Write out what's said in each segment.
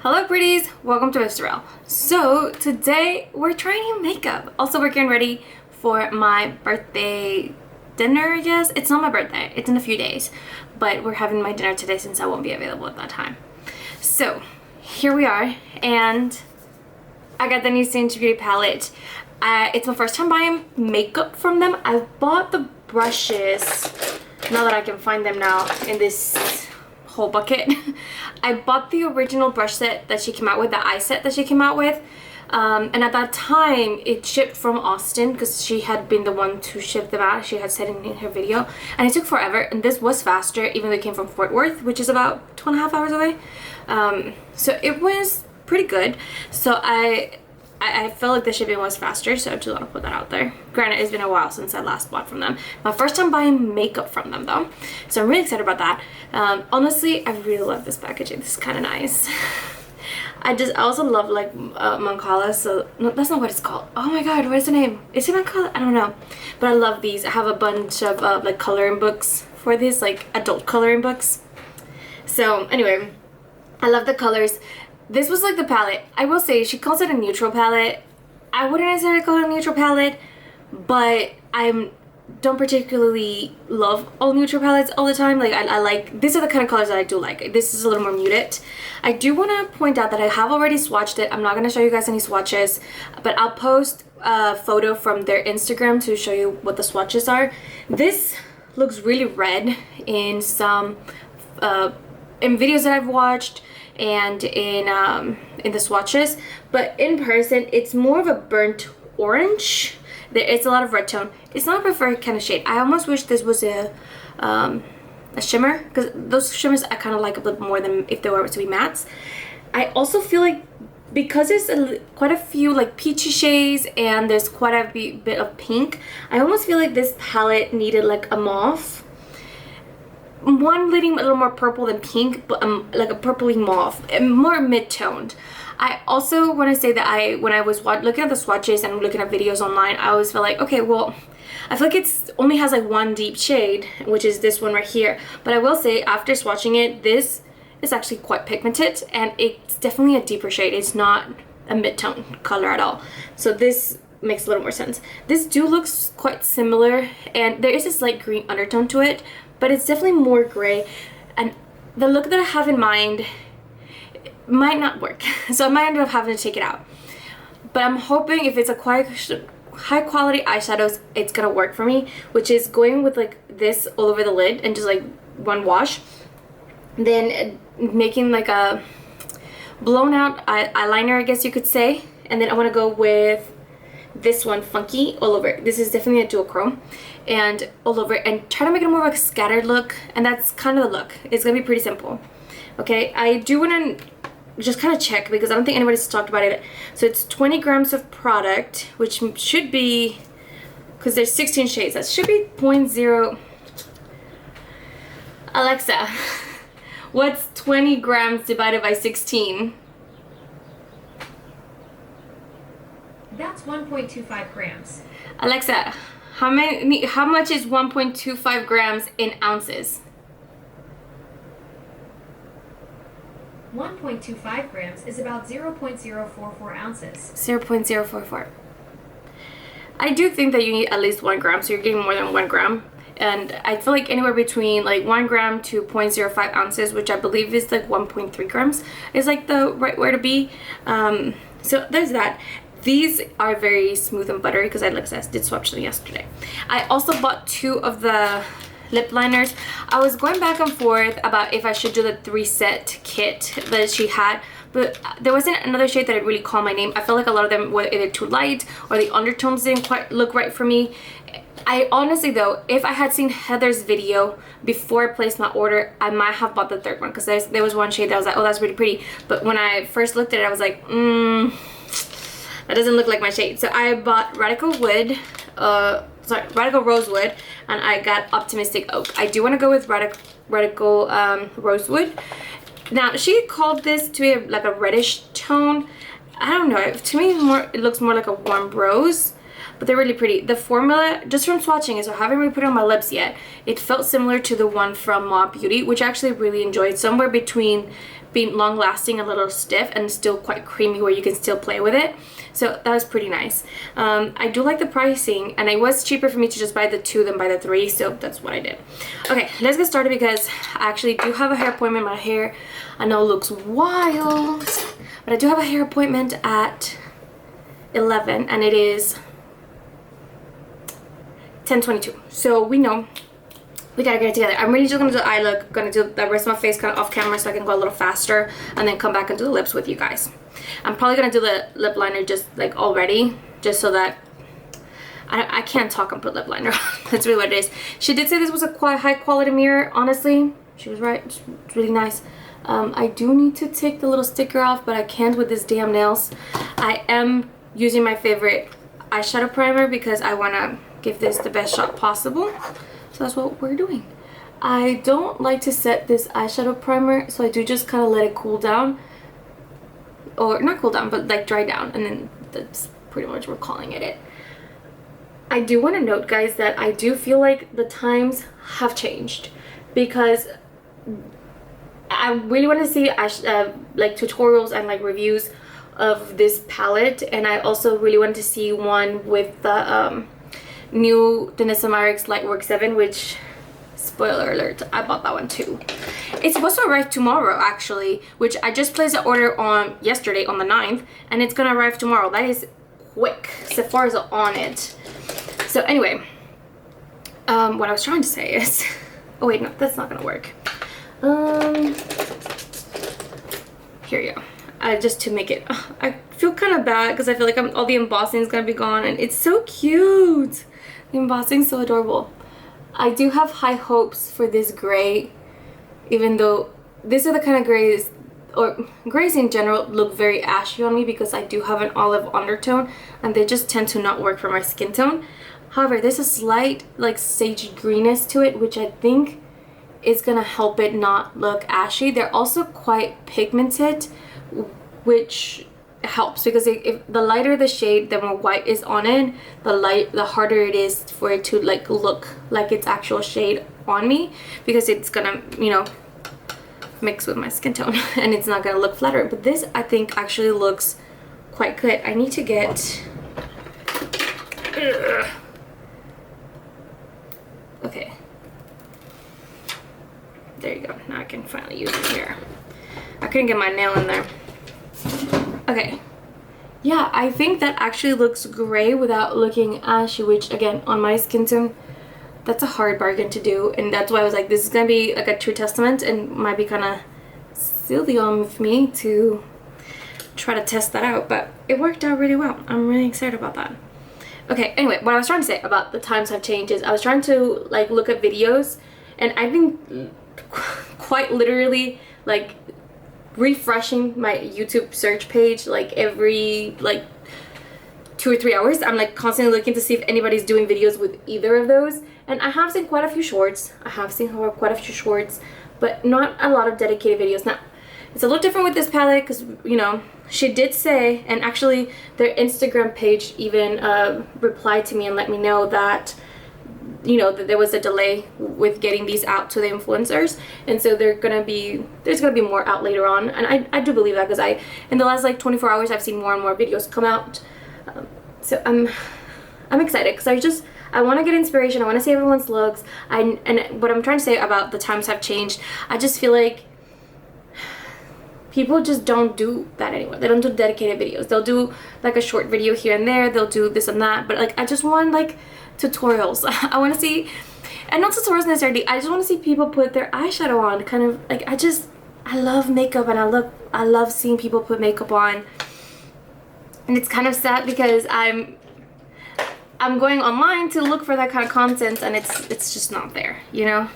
Hello pretties, welcome to Israel. So today we're trying new makeup. Also we're getting ready for my birthday dinner, I guess. It's not my birthday, it's in a few days. But we're having my dinner today since I won't be available at that time. So here we are, and I got the new Singe beauty palette. It's my first time buying makeup from them. I've bought the brushes, now that I can find them now in this whole bucket. I bought the original brush set that she came out with, the eye set that she came out with, and at that time it shipped from Austin because she had been the one to ship them out. She had said in her video, and it took forever, and this was faster even though it came from Fort Worth, which is about 2.5 hours away. So it was pretty good. So I felt like the shipping was faster, so I just want to put that out there. Granted, it's been a while since I last bought from them. My first time buying makeup from them though, so I'm really excited about that. Honestly, I really love this packaging. This is kind of nice. I also love like Mancala, so no, that's not what it's called. Oh my god, what is the name? Is it Mancala? I don't know, but I love these. I have a bunch of like coloring books for these, like adult coloring books. So anyway, I love the colors. This was like the palette. I will say she calls it a neutral palette. I wouldn't necessarily call it a neutral palette, but I don't particularly love all neutral palettes all the time. Like I like, these are the kind of colors that I do like. This is a little more muted. I do want to point out that I have already swatched it. I'm not going to show you guys any swatches, but I'll post a photo from their Instagram to show you what the swatches are. This looks really red in some in videos that I've watched and in the swatches, but in person it's more of a burnt orange. It's a lot of red tone. It's not my preferred kind of shade. I almost wish this was a shimmer, because those shimmers I kind of like a little more than if they were to be mattes. I also feel like because there's quite a few like peachy shades and there's quite a bit of pink, I almost feel like this palette needed like a mauve. One leading a little more purple than pink, but like a purpley mauve, and more mid-toned. I also want to say that when I was looking at the swatches and looking at videos online, I always felt like, okay, well, I feel like it's only has like one deep shade, which is this one right here. But I will say, after swatching it, this is actually quite pigmented, and it's definitely a deeper shade. It's not a mid-tone color at all. So this makes a little more sense. This looks quite similar, and there is a slight green undertone to it, but it's definitely more gray, and the look that I have in mind might not work. So I might end up having to take it out. But I'm hoping if it's a high quality eyeshadows, it's gonna work for me, which is going with like this all over the lid and just like one wash, then making like a blown out eyeliner, I guess you could say, and then I want to go with this one, Funky, all over. This is definitely a dual chrome, and all over, and try to make it more of a scattered look, and that's kind of the look. It's gonna be pretty simple. Okay, I do want to just kind of check because I don't think anybody's talked about it. So it's 20 grams of product, which should be, because there's 16 shades, that should be 0.0. Alexa, what's 20 grams divided by 16? That's 1.25 grams. Alexa, how much is 1.25 grams in ounces? 1.25 grams is about 0.044 ounces. 0.044. I do think that you need at least 1 gram, so you're getting more than 1 gram. And I feel like anywhere between like 1 gram to 0.05 ounces, which I believe is like 1.3 grams, is like the right where to be. So there's that. These are very smooth and buttery because I did swatch them yesterday. I also bought 2 of the lip liners. I was going back and forth about if I should do the 3-set kit that she had, but there wasn't another shade that really called my name. I felt like a lot of them were either too light or the undertones didn't quite look right for me. I honestly though, if I had seen Heather's video before I placed my order, I might have bought the 3rd one, because there was one shade that I was like, oh, that's really pretty. But when I first looked at it, I was like, that doesn't look like my shade. So I bought Radical Rosewood, and I got Optimistic Oak. I do want to go with Radical Rosewood. Now, she called this to be like a reddish tone. I don't know. To me, it looks more like a warm rose, but they're really pretty. The formula, just from swatching it, so I haven't really put it on my lips yet, it felt similar to the one from Beauty, which I actually really enjoyed. Somewhere between being long lasting, a little stiff, and still quite creamy where you can still play with it. So that was pretty nice. I do like the pricing, and it was cheaper for me to just buy the 2 than buy the 3, so that's what I did. Okay, let's get started because I actually do have a hair appointment. My hair, I know, looks wild, but I do have a hair appointment at 11, and it is 10:22. So we know we gotta get it together. I'm really just gonna do the eye look, gonna do the rest of my face kind of off camera so I can go a little faster, and then come back and do the lips with you guys. I'm probably gonna do the lip liner just like already, just so that I can't talk and put lip liner on. That's really what it is. She did say this was a quite high quality mirror. Honestly, she was right. It's really nice. I do need to take the little sticker off, but I can't with these damn nails. I am using my favorite eyeshadow primer because I wanna give this the best shot possible. So that's what we're doing. I don't like to set this eyeshadow primer, so I do just kind of let it cool down. Or not cool down, but like dry down, and then that's pretty much we're calling it. I do want to note, guys, that I do feel like the times have changed because I really want to see like tutorials and like reviews of this palette, and I also really wanted to see one with the new Danessa Myricks Lightwork 7, which, spoiler alert, I bought that one too. It's supposed to arrive tomorrow, actually, which I just placed an order on yesterday on the 9th, and it's gonna arrive tomorrow. That is quick. Sephora's on it. So anyway, what I was trying to say is, oh wait, no, that's not gonna work. Here you go. Just to make it, I feel kind of bad because I feel like all the embossing is gonna be gone, and it's so cute. The embossing is so adorable. I do have high hopes for this gray, even though these are the kind of grays, or grays in general, look very ashy on me because I do have an olive undertone, and they just tend to not work for my skin tone. However, there's a slight like sage greenness to it, which I think is gonna help it not look ashy. They're also quite pigmented, which helps because if the lighter the shade, the more white is on it, the harder it is for it to like look like its actual shade on me, because it's gonna, you know, mix with my skin tone and it's not gonna look flattering. But this, I think, actually looks quite good. I need to get okay, there you go. Now I can finally use it here. I couldn't get my nail in there. Okay, yeah, I think that actually looks gray without looking ashy, which again, on my skin tone, that's a hard bargain to do, and that's why I was like, this is gonna be like a true testament, and might be kind of silly of me to try to test that out, but it worked out really well. I'm really excited about that. Okay, anyway, what I was trying to say about the times have changed is I was trying to like look at videos, and I've been quite literally like refreshing my YouTube search page like every like 2 or 3 hours. I'm like constantly looking to see if anybody's doing videos with either of those, and I have seen quite a few shorts. But not a lot of dedicated videos. Now, it's a little different with this palette because, you know, she did say, and actually their Instagram page even replied to me and let me know that, you know, that there was a delay with getting these out to the influencers, and so there's gonna be more out later on, and I do believe that because in the last like 24 hours I've seen more and more videos come out. So I'm excited because I want to get inspiration. I want to see everyone's looks. And what I'm trying to say about the times have changed, I just feel like people just don't do that anymore. They don't do dedicated videos. They'll do like a short video here and there. They'll do this and that. But like, I just want like tutorials. I want to see, and not tutorials necessarily. I just want to see people put their eyeshadow on. Kind of like, I love makeup, and I love seeing people put makeup on. And it's kind of sad because I'm going online to look for that kind of content, and it's just not there, you know.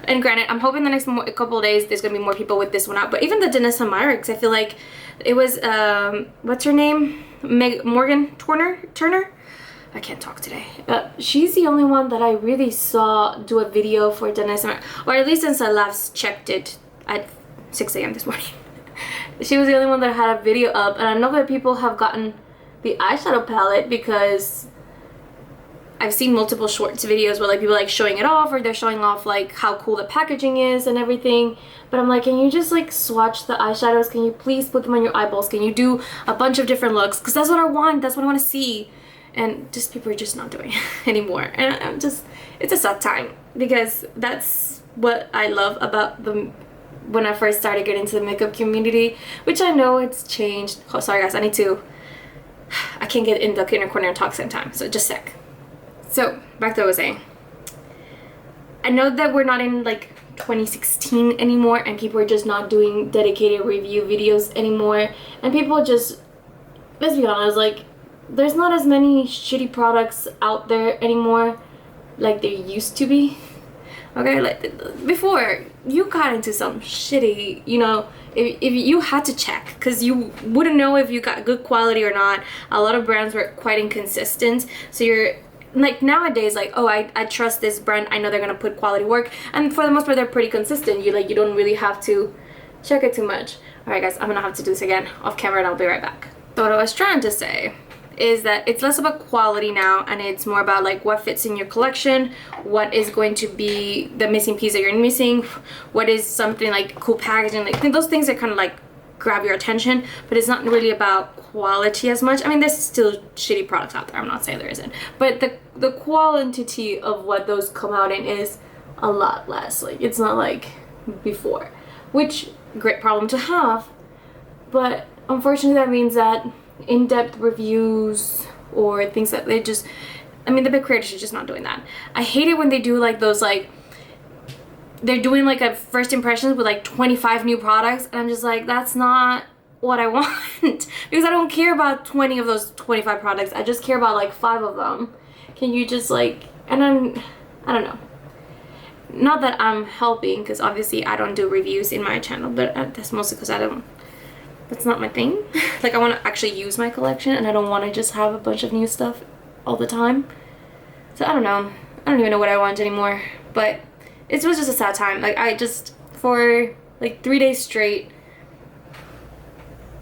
And granted, I'm hoping the next couple of days there's gonna be more people with this one out. But even the Danessa Myricks, I feel like it was what's her name, Morgan Turner. I can't talk today. She's the only one that I really saw do a video for Danessa Myricks, or at least since I last checked it at 6 a.m. this morning. She was the only one that had a video up, and I know that people have gotten the eyeshadow palette because I've seen multiple shorts videos where like people like showing it off, or they're showing off like how cool the packaging is and everything. But I'm like, can you just like swatch the eyeshadows? Can you please put them on your eyeballs? Can you do a bunch of different looks? Because that's what I want. That's what I want to see. And just people are just not doing it anymore. And I'm just, it's a sad time, because that's what I love about the when I first started getting into the makeup community, which I know it's changed. Oh, sorry guys, I can't get in the inner corner and talk at the same time, so just a sec. So back to what I was saying. I know that we're not in like 2016 anymore, and people are just not doing dedicated review videos anymore, and people just, let's be honest, like there's not as many shitty products out there anymore like there used to be. Okay, like before you got into some shitty, you know, if you had to check, because you wouldn't know if you got good quality or not. A lot of brands were quite inconsistent, so you're like, nowadays, like, oh, I trust this brand, I know they're gonna put quality work, and for the most part they're pretty consistent. You don't really have to check it too much. All right guys, I'm gonna have to do this again off camera, and I'll be right back. So what I was trying to say is that it's less about quality now, and it's more about like what fits in your collection, what is going to be the missing piece that you're missing, what is something like cool packaging, like those things that kind of like grab your attention. But it's not really about quality as much. I mean, there's still shitty products out there, I'm not saying there isn't, but the quantity of what those come out in is a lot less. Like, it's not like before, which great problem to have, but unfortunately that means that in-depth reviews or things that they just, I mean, the big creators are just not doing that. I hate it when they do like those, like they're doing like a first impressions with like 25 new products, and I'm just like, that's not what I want. Because I don't care about 20 of those 25 products, I just care about like 5 of them. Can you just like, and I don't know, not that I'm helping, because obviously I don't do reviews in my channel, but that's mostly because that's not my thing. Like, I want to actually use my collection, and I don't want to just have a bunch of new stuff all the time. So I don't know, I don't even know what I want anymore. But it was just a sad time. Like, I just, for like 3 days straight,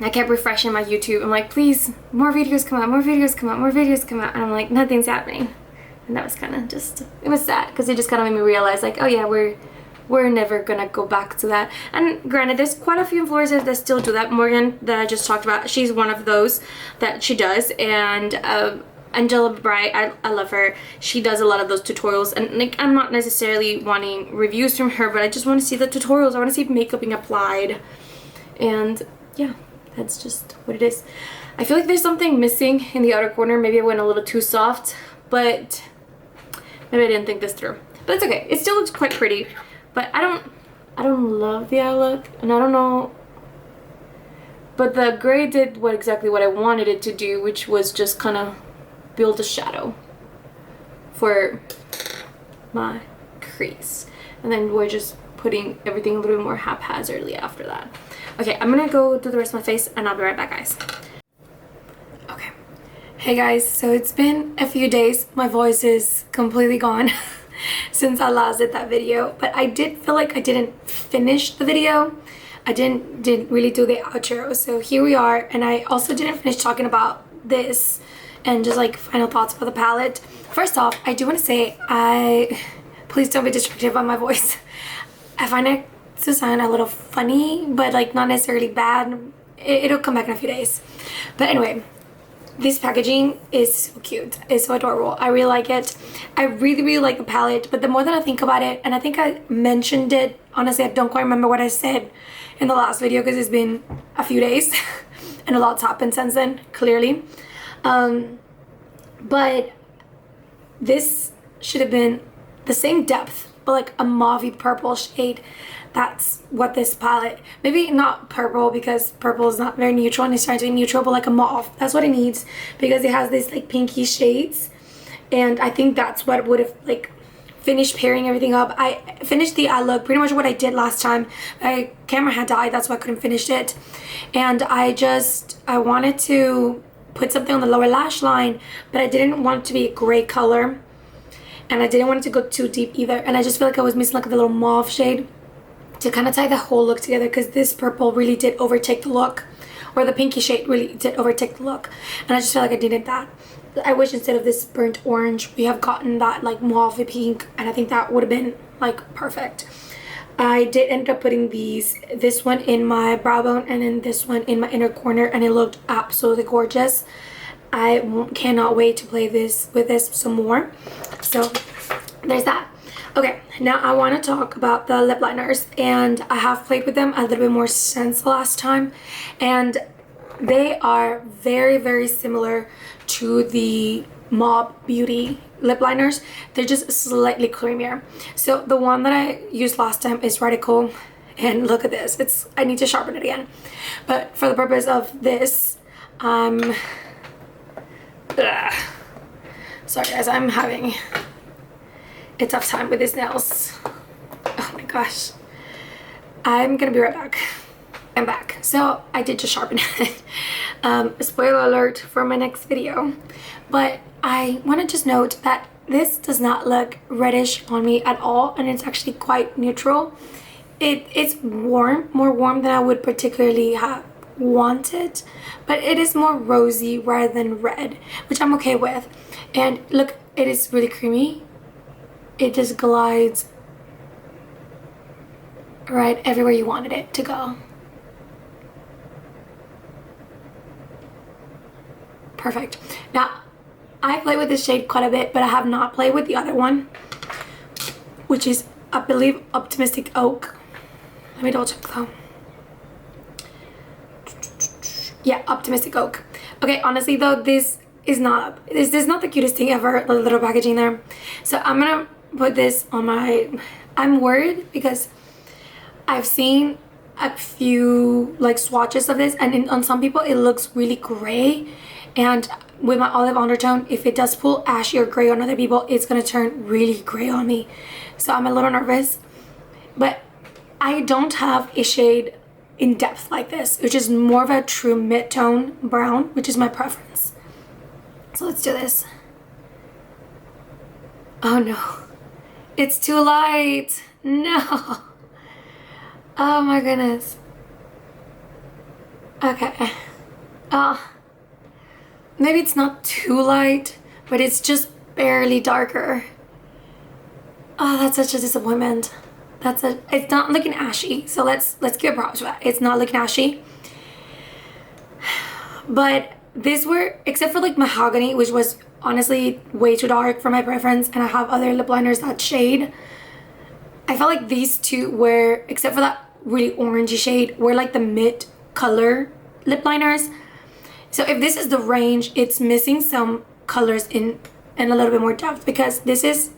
I kept refreshing my YouTube. I'm like, please, more videos come out, more videos come out, more videos come out, and I'm like, nothing's happening. And that was kind of just, it was sad, because it just kind of made me realize, like, oh yeah, we're never gonna go back to that. And granted, there's quite a few influencers that still do that. Morgan, that I just talked about, she's one of those that she does. And Angela Bright, I love her. She does a lot of those tutorials, and like, I'm not necessarily wanting reviews from her, but I just want to see the tutorials. I want to see makeup being applied, and yeah, that's just what it is. I feel like there's something missing in the outer corner. Maybe I went a little too soft, but maybe I didn't think this through. But it's okay, it still looks quite pretty. But I don't love the eye look, and I don't know, but the gray did exactly what I wanted it to do, which was just kind of build a shadow for my crease. And then we're just putting everything a little bit more haphazardly after that. Okay, I'm gonna go do the rest of my face, and I'll be right back, guys. Okay. Hey guys, so it's been a few days. My voice is completely gone since I last did that video, but I did feel like I didn't finish the video. I didn't really do the outro, so here we are. And I also didn't finish talking about this and just like final thoughts about the palette. First off, I do want to say, please don't be distracted by my voice. I find it to sound a little funny, but like not necessarily bad. It'll come back in a few days. But anyway, this packaging is so cute. It's so adorable. I really like it. I really, really like the palette, but the more that I think about it, and I think I mentioned it, honestly, I don't quite remember what I said in the last video, because it's been a few days and a lot's happened since then, clearly. But this should have been the same depth, but like a mauvey purple shade. That's what this palette, maybe not purple, because purple is not very neutral and it's trying to be neutral, but like a mauve. That's what it needs, because it has these like pinky shades, and I think that's what would have like finished pairing everything up. I finished the eye look pretty much what I did last time. My camera had died, that's why I couldn't finish it. And I wanted to put something on the lower lash line, but I didn't want it to be a gray color, and I didn't want it to go too deep either. And I just feel like I was missing like the little mauve shade to kind of tie the whole look together, because this purple really did overtake the look, or the pinky shade really did overtake the look, and I just feel like I needed that. I wish instead of this burnt orange, we have gotten that like mauve pink, and I think that would have been like perfect. I did end up putting this one in my brow bone and then this one in my inner corner, and it looked absolutely gorgeous. I cannot wait to play this with this some more. So there's that. Okay, now I want to talk about the lip liners, and I have played with them a little bit more since the last time, and they are very, very similar to the Mob Beauty lip liners. They're just slightly creamier. So the one that I used last time is Radical, and look at this. I need to sharpen it again, but for the purpose of this, sorry guys, I'm having a tough time with these nails. Oh my gosh. I'm gonna be right back. I'm back. So I did just sharpen it. Spoiler alert for my next video, but I want to just note that this does not look reddish on me at all, and it's actually quite neutral. It's warm, more warm than I would particularly have wanted, but it is more rosy rather than red, which I'm okay with. And look, it is really creamy. It just glides right everywhere you wanted it to go. Perfect. Now, I play with this shade quite a bit, but I have not played with the other one, which is, I believe, Optimistic Oak. Let me double check though. Yeah, Optimistic Oak. Okay, honestly though, this is not the cutest thing ever, the little packaging there. So I'm gonna put this on my, I'm worried because I've seen a few like swatches of this, and on some people it looks really gray, and with my olive undertone, if it does pull ashy or gray on other people, it's gonna turn really gray on me. So I'm a little nervous, but I don't have a shade in depth like this, which is more of a true mid-tone brown, which is my preference. So let's do this. Oh no, it's too light. No. Oh my goodness. Okay. Maybe it's not too light, but it's just barely darker. Oh, that's such a disappointment. It's not looking ashy, so let's give props for that. It's not looking ashy. But these were, except for like Mahogany, which was honestly way too dark for my preference, and I have other lip liners that shade. I felt like these two were, except for that really orangey shade, were like the mid color lip liners. So if this is the range, it's missing some colors in a little bit more depth, because this is,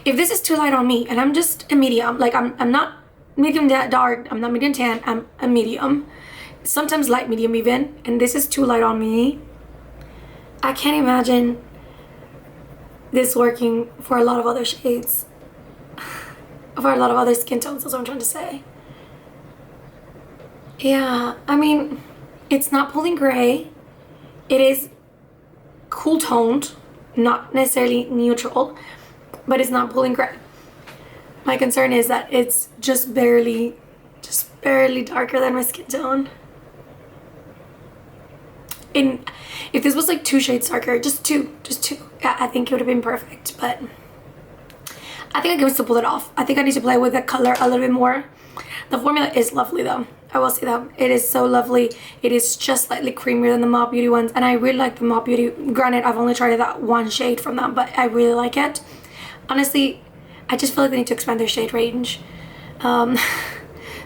if this is too light on me, and I'm just a medium, like I'm not medium dark, I'm not medium tan, I'm a medium, sometimes light medium even, and this is too light on me, I can't imagine this working for a lot of other shades, for a lot of other skin tones. That's what I'm trying to say. Yeah, I mean, it's not pulling gray. It is cool toned, not necessarily neutral, but it's not pulling gray. My concern is that it's just barely darker than my skin tone. And if this was like 2 shades darker, just two, yeah, I think it would have been perfect, but I think I can still pull it off. I think I need to play with the color a little bit more. The formula is lovely though. I will say that. It is so lovely. It is just slightly creamier than the Mob Beauty ones, and I really like the Mob Beauty. Granted, I've only tried that one shade from them, but I really like it. Honestly, I just feel like they need to expand their shade range.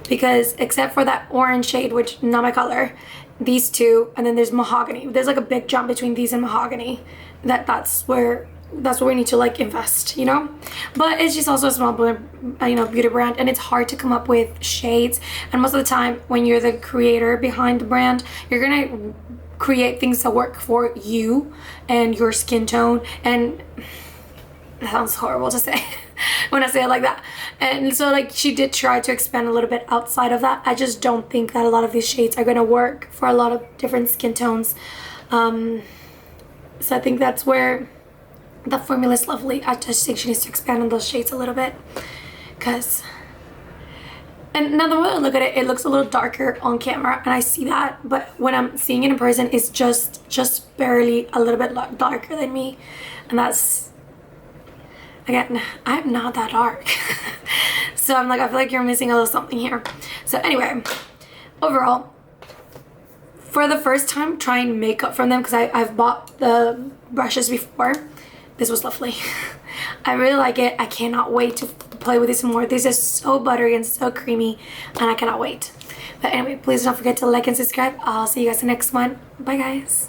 Because except for that orange shade, which not my color, these two, and then there's Mahogany. There's like a big jump between these and Mahogany. That's where we need to like invest, you know. But it's just also a small beauty brand, and it's hard to come up with shades, and most of the time when you're the creator behind the brand, you're gonna create things that work for you and your skin tone. And that sounds horrible to say when I say it like that. And so like she did try to expand a little bit outside of that. I just don't think that a lot of these shades are gonna work for a lot of different skin tones. So I think that's where the formula is lovely. I just think she needs to expand on those shades a little bit, because And now the more I look at it, it looks a little darker on camera, and I see that. But when I'm seeing it in person, it's just barely a little bit darker than me, and that's, again, I'm not that dark. So I'm like, I feel like you're missing a little something here. So anyway, overall, for the first time trying makeup from them, because I've bought the brushes before, this was lovely. I really like it. I cannot wait to play with this more. This is so buttery and so creamy, and I cannot wait. But anyway, please don't forget to like and subscribe. I'll see you guys in the next one. Bye guys.